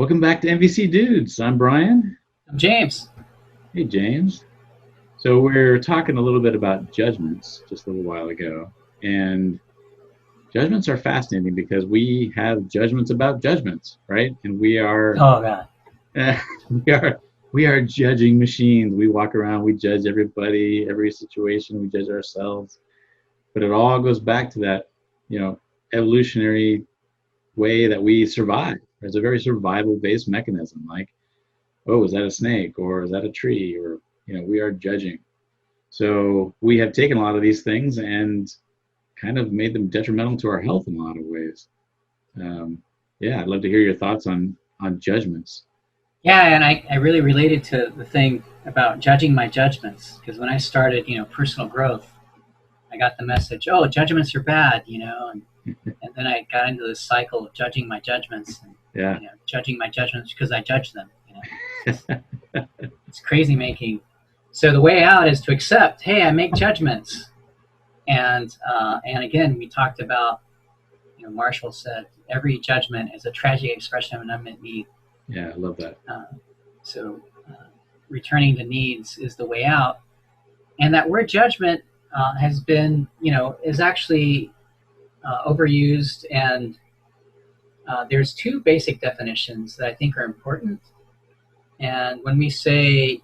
Welcome back to NVC Dudes. I'm Brian. I'm James. Hey, James. So we're talking a little bit about judgments just a little while ago, and judgments are fascinating because we have judgments about judgments, right? And we are Oh God. we are judging machines. We walk around, we judge everybody, every situation, we judge ourselves. But it all goes back to that, evolutionary way that we survive. It's a very survival-based mechanism. Like, oh, is that a snake or is that a tree? Or, we are judging. So we have taken a lot of these things and kind of made them detrimental to our health in a lot of ways. Yeah, I'd love to hear your thoughts on judgments. Yeah, and I really related to the thing about judging my judgments because when I started, personal growth, I got the message, oh, judgments are bad, and then I got into this cycle of judging my judgments and Yeah. judging my judgments because I judge them. It's crazy making. So the way out is to accept, hey, I make judgments, and again, we talked about, Marshall said, every judgment is a tragic expression of an unmet need. Yeah, I love that. So returning to needs is the way out. And that word judgment has been, is actually overused. And there's two basic definitions that I think are important. And when we say,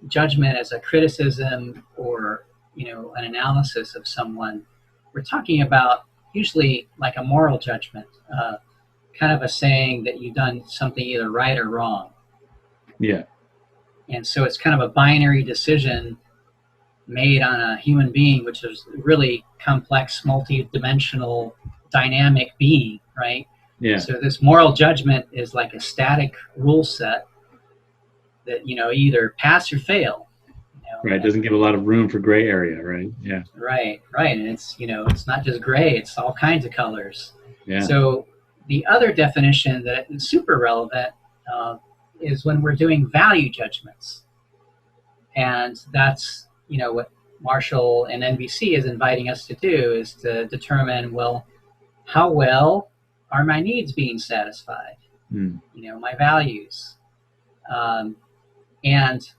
judgment as a criticism or, an analysis of someone, we're talking about usually like a moral judgment. Kind of a saying that you've done something either right or wrong. Yeah. And so it's kind of a binary decision made on a human being, which is really complex, multi-dimensional, dynamic being, right? Yeah. So this moral judgment is like a static rule set that, either pass or fail. Right. It doesn't give a lot of room for gray area, right? Yeah. Right. And it's, it's not just gray, it's all kinds of colors. Yeah. So the other definition that is super relevant is when we're doing value judgments. And that's, what Marshall and NVC is inviting us to do is to determine, well, how well are my needs being satisfied? My values. And,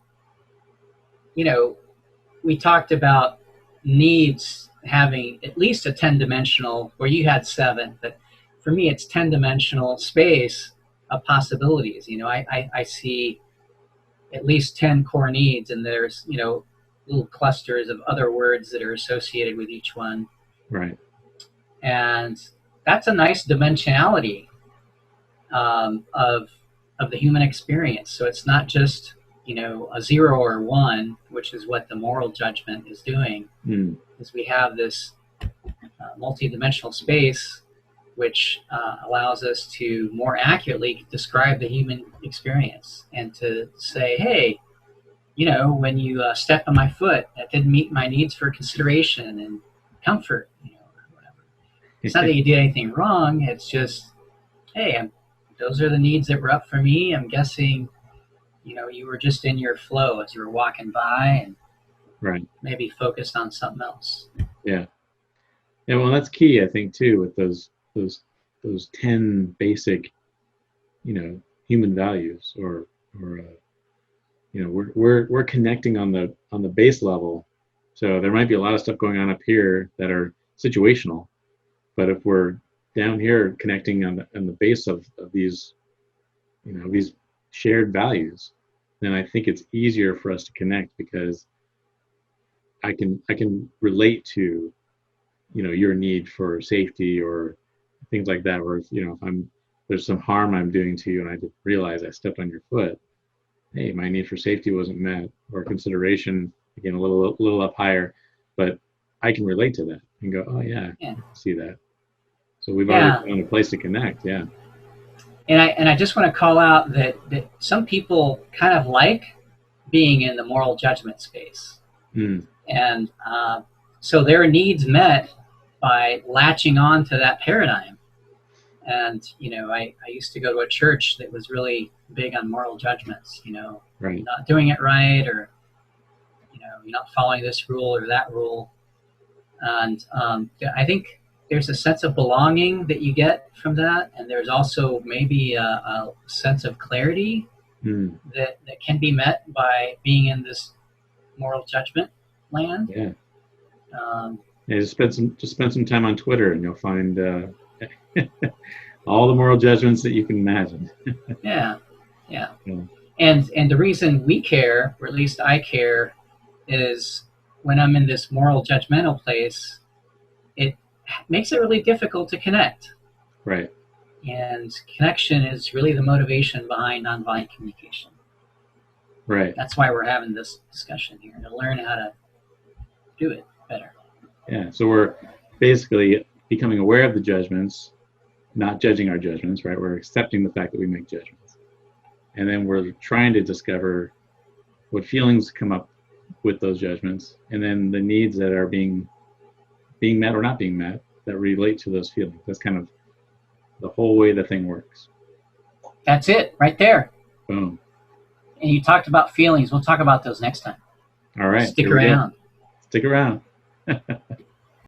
we talked about needs having at least a 10-dimensional, where you had 7, but for me, it's 10-dimensional space of possibilities. I see at least 10 core needs, and there's, little clusters of other words that are associated with each one. Right. And that's a nice dimensionality of the human experience. So it's not just, a 0 or 1, which is what the moral judgment is doing, is we have this multi-dimensional space which allows us to more accurately describe the human experience and to say, hey, when you stepped on my foot, that didn't meet my needs for consideration and comfort, or whatever. It's not that you did anything wrong. It's just, hey, those are the needs that were up for me. I'm guessing, you were just in your flow as you were walking by and right. Maybe focused on something else. Yeah. Yeah. Well, that's key, I think, too, with those 10 basic, human values, or we're connecting on the base level. So there might be a lot of stuff going on up here that are situational, but if we're down here connecting on the base of these, these shared values, then I think it's easier for us to connect because I can relate to, your need for safety or things like that. Where if there's some harm I'm doing to you and I didn't realize I stepped on your foot, hey, my need for safety wasn't met, or consideration, again, a little up higher, but I can relate to that and go, oh yeah, I see that. So we've already found a place to connect. Yeah. And I just want to call out that some people kind of like being in the moral judgment space. And so their needs met by latching on to that paradigm. And, I used to go to a church that was really big on moral judgments, right. Not doing it right, or, you're not following this rule or that rule. And I think there's a sense of belonging that you get from that, and there's also maybe a sense of clarity that can be met by being in this moral judgment land. Yeah. Um, Yeah, just spend some time on Twitter, and you'll find all the moral judgments that you can imagine. yeah, yeah. Yeah. And the reason we care, or at least I care, is when I'm in this moral judgmental place, it makes it really difficult to connect. Right. And connection is really the motivation behind nonviolent communication. Right. That's why we're having this discussion here, to learn how to do it better. Yeah. So we're basically becoming aware of the judgments, not judging our judgments, right? We're accepting the fact that we make judgments. And then we're trying to discover what feelings come up with those judgments, and then the needs that are being met or not being met that relate to those feelings. That's kind of the whole way the thing works. That's it, right there. Boom. And you talked about feelings. We'll talk about those next time. All right. Stick around. Stick around.